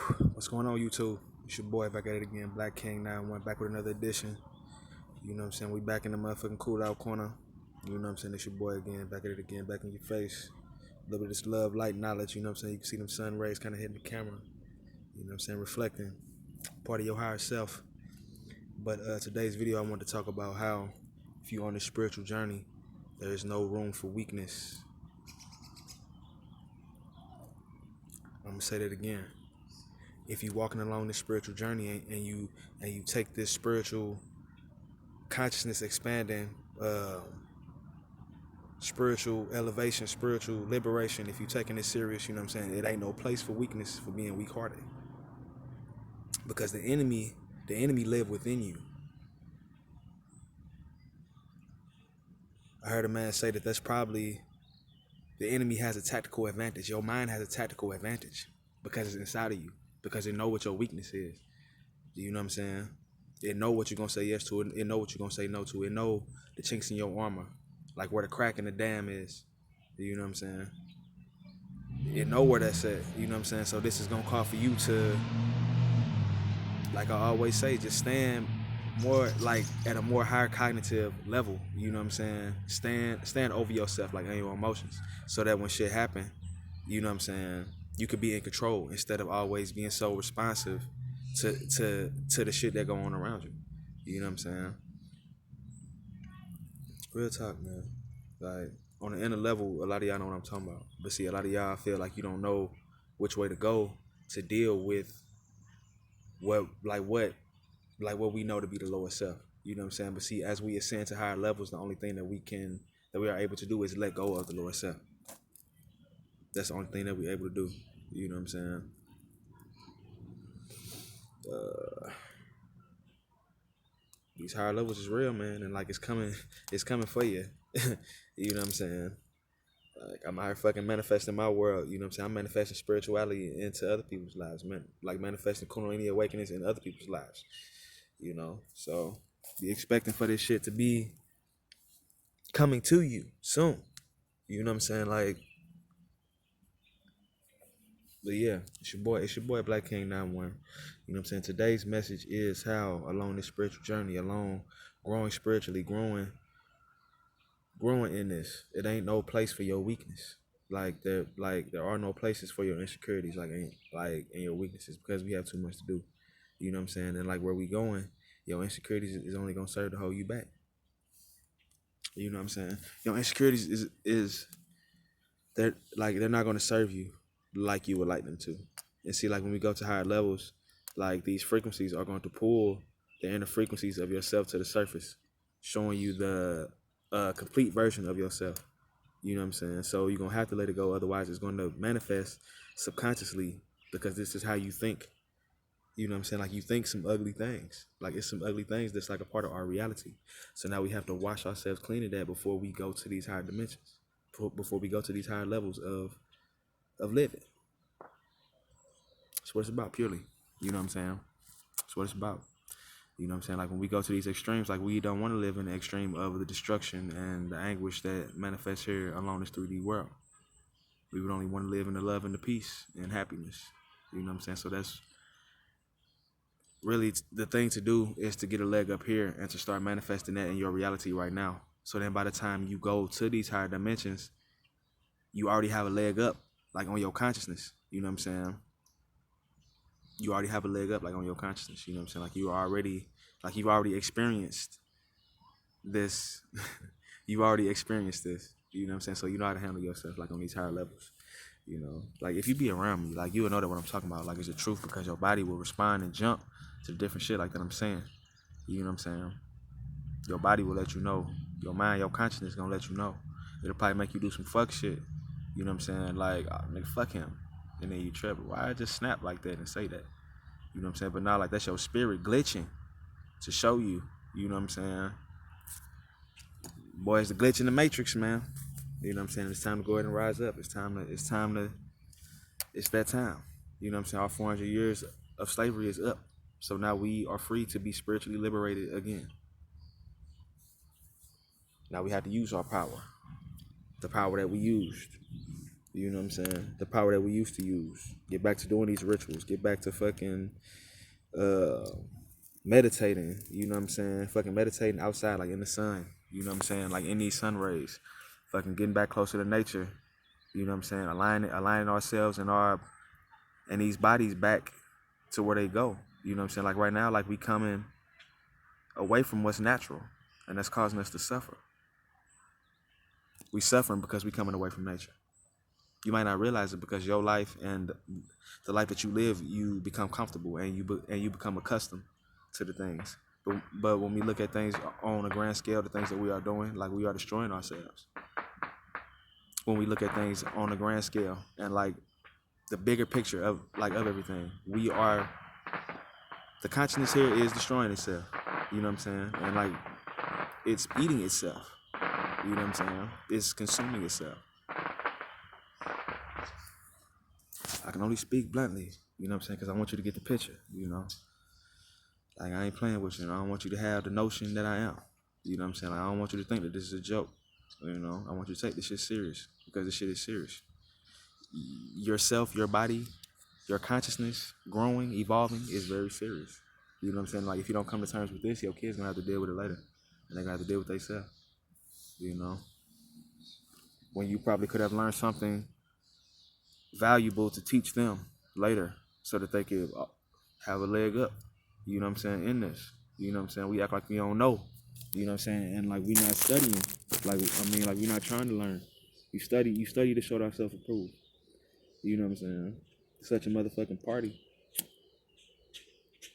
What's going on, YouTube? It's your boy back at it again, Black King 91, back with another edition. You know what I'm saying? We back in the motherfucking cool out corner. You know what I'm saying? It's your boy again, back at it again, back in your face. A little bit of this love, light, knowledge, you know what I'm saying? You can see them sun rays kind of hitting the camera. You know what I'm saying? Reflecting part of your higher self. But today's video, I want to talk about how if you're on this spiritual journey, there is no room for weakness. I'm going to say that again. If you're walking along this spiritual journey and you take this spiritual consciousness expanding, spiritual elevation, spiritual liberation, if you're taking it serious, you know what I'm saying, it ain't no place for weakness, for being weak-hearted, because the enemy live within you. I heard a man say that's probably the enemy has a tactical advantage. Your mind has a tactical advantage because it's inside of you, because it know what your weakness is. You know what I'm saying? It know what you're gonna say yes to. It know what you're gonna say no to. It know the chinks in your armor, like where the crack in the dam is. You know what I'm saying? It know where that's at. You know what I'm saying? So this is gonna call for you to, like I always say, just stand more like at a more higher cognitive level. You know what I'm saying? Stand over yourself, like, in your emotions, so that when shit happen, you know what I'm saying, you could be in control instead of always being so responsive to the shit that go on around you. You know what I'm saying? Real talk, man. Like, on the inner level, a lot of y'all know what I'm talking about. But see, a lot of y'all feel like you don't know which way to go to deal with what we know to be the lower self. You know what I'm saying? But see, as we ascend to higher levels, the only thing that we are able to do is let go of the lower self. That's the only thing that we're able to do. You know what I'm saying? These higher levels is real, man, and like it's coming for you. You know what I'm saying? Like, I'm out here fucking manifesting my world. You know what I'm saying? I'm manifesting spirituality into other people's lives, man. Like manifesting Kundalini awakenings in other people's lives. You know, so be expecting for this shit to be coming to you soon. You know what I'm saying? Like, but yeah, it's your boy Black King 91. You know what I'm saying? Today's message is how along this spiritual journey, along growing spiritually, growing in this, it ain't no place for your weakness. There are no places for your insecurities, and your weaknesses, because we have too much to do. You know what I'm saying? And like where we going, your insecurities is only gonna serve to hold you back. You know what I'm saying? Your insecurities is they're not gonna serve you like you would like them to. And see, like when we go to higher levels, like these frequencies are going to pull the inner frequencies of yourself to the surface, showing you the complete version of yourself. You know what I'm saying? So you're gonna have to let it go, otherwise it's gonna manifest subconsciously, because this is how you think. You know what I'm saying? Like, you think some ugly things. Like, it's some ugly things that's like a part of our reality. So now we have to wash ourselves clean of that before we go to these higher dimensions, before we go to these higher levels of living. That's what it's about, purely. You know what I'm saying? That's what it's about. You know what I'm saying? Like, when we go to these extremes, like, we don't want to live in the extreme of the destruction and the anguish that manifests here along this 3D world. We would only want to live in the love and the peace and happiness. You know what I'm saying? So that's really the thing to do, is to get a leg up here and to start manifesting that in your reality right now. So then by the time you go to these higher dimensions, you already have a leg up, like, on your consciousness. You know what I'm saying? You already have a leg up, like, on your consciousness. You know what I'm saying? Like, you've already experienced this. You've already experienced this. You know what I'm saying? So you know how to handle yourself, like, on these higher levels. You know, like, if you be around me, like, you will know that what I'm talking about, like, it's the truth, because your body will respond and jump to different shit like that I'm saying. You know what I'm saying? Your body will let you know. Your mind, your consciousness gonna let you know. It'll probably make you do some fuck shit. You know what I'm saying? Like, oh, nigga, fuck him. And then you trip. Why I just snap like that and say that? You know what I'm saying? But now, like, that's your spirit glitching to show you. You know what I'm saying? Boy, it's the glitch in the matrix, man. You know what I'm saying? It's time to go ahead and rise up. It's that time. You know what I'm saying? Our 400 years of slavery is up. So now we are free to be spiritually liberated again. Now we have to use our power. The power that we used. You know what I'm saying? The power that we used to use. Get back to doing these rituals. Get back to fucking uh meditating. You know what I'm saying? Fucking meditating outside, like in the sun. You know what I'm saying? Like in these sun rays. Fucking getting back closer to nature. You know what I'm saying? Aligning ourselves and these bodies back to where they go. You know what I'm saying? Like right now, like we coming away from what's natural, and that's causing us to suffer. We suffering because we coming away from nature. You might not realize it because your life and the life that you live, you become comfortable and you become accustomed to the things. But when we look at things on a grand scale, the things that we are doing, like we are destroying ourselves. When we look at things on a grand scale and like the bigger picture of everything, the consciousness here is destroying itself. You know what I'm saying? And like it's eating itself. You know what I'm saying? It's consuming itself. I can only speak bluntly, you know what I'm saying? Because I want you to get the picture, you know? Like, I ain't playing with you, I don't want you to have the notion that I am. You know what I'm saying? Like, I don't want you to think that this is a joke, you know? I want you to take this shit serious, because this shit is serious. Yourself, your body, your consciousness, growing, evolving is very serious. You know what I'm saying? Like, if you don't come to terms with this, your kids gonna have to deal with it later. And they're gonna have to deal with themselves, you know? When you probably could have learned something valuable to teach them later so that they could have a leg up, you know what I'm saying, in this. You know what I'm saying? We act like we don't know, you know what I'm saying? And like we not studying. Like we not trying to learn. You study to show thyself approved. You know what I'm saying? Such a motherfucking party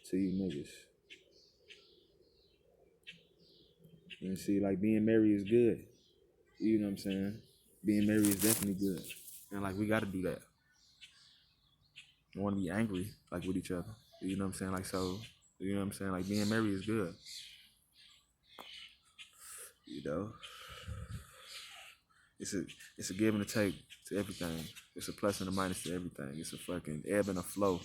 to you niggas. And see, like being married is good. You know what I'm saying? Being married is definitely good. And like we gotta do that. I wanna be angry like with each other. You know what I'm saying? Like so, you know what I'm saying? Like being married is good. You know? It's a give and a take to everything. It's a plus and a minus to everything. It's a fucking ebb and a flow,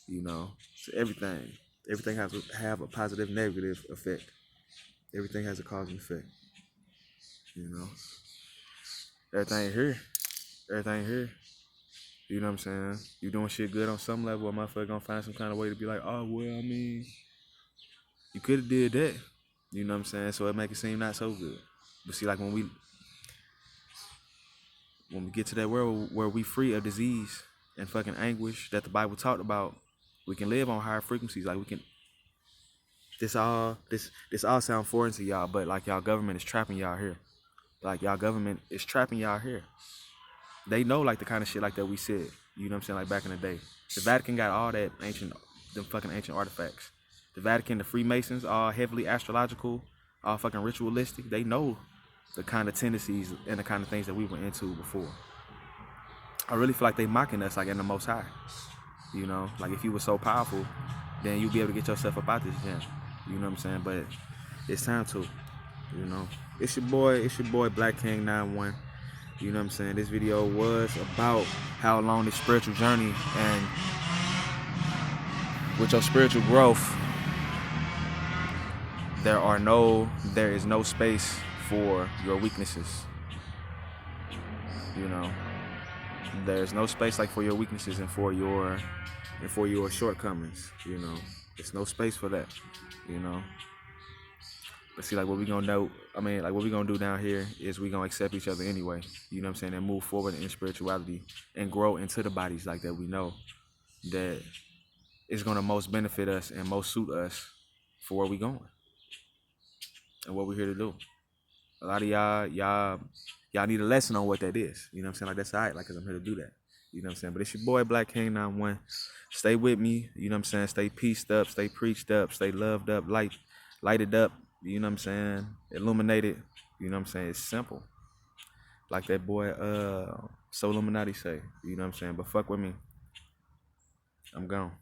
you know, to everything. Everything has to have a positive, negative effect. Everything has a cause and effect. You know, everything here, everything here. You know what I'm saying? You doing shit good on some level, a motherfucker gonna find some kind of way to be like, oh well, I mean, you could have did that. You know what I'm saying? So it make it seem not so good. But see, like when we get to that world where we free of disease and fucking anguish that the Bible talked about, we can live on higher frequencies. Like we can. This all sound foreign to y'all, but like y'all government is trapping y'all here. Like y'all government is trapping y'all here. They know like the kind of shit like that we said. You know what I'm saying? Like back in the day, the Vatican got all that them fucking ancient artifacts. The Vatican, the Freemasons, all heavily astrological, all fucking ritualistic. They know the kind of tendencies and the kind of things that we were into before. I really feel like they mocking us like in the Most High. You know, like if you were so powerful, then you'd be able to get yourself up out this jam. You know what I'm saying? But it's time to, you know. It's your boy Black King 91. You know what I'm saying? This video was about how along this spiritual journey and with your spiritual growth, there is no space for your weaknesses. You know, there's no space like for your weaknesses and for your shortcomings. You know, there's no space for that. You know, but see, like what we gonna do? I mean, like what we gonna do down here is we gonna accept each other anyway. You know what I'm saying? And move forward in spirituality and grow into the bodies like that. We know that is gonna most benefit us and most suit us for where we going and what we're here to do. A lot of y'all need a lesson on what that is. You know what I'm saying? Like that's all right, like, cause I'm here to do that. You know what I'm saying? But it's your boy Black King 91. Stay with me, you know what I'm saying? Stay peaced up, stay preached up, stay loved up, lighted up, you know what I'm saying? Illuminated, you know what I'm saying? It's simple. Like that boy So Illuminati say, you know what I'm saying? But fuck with me. I'm gone.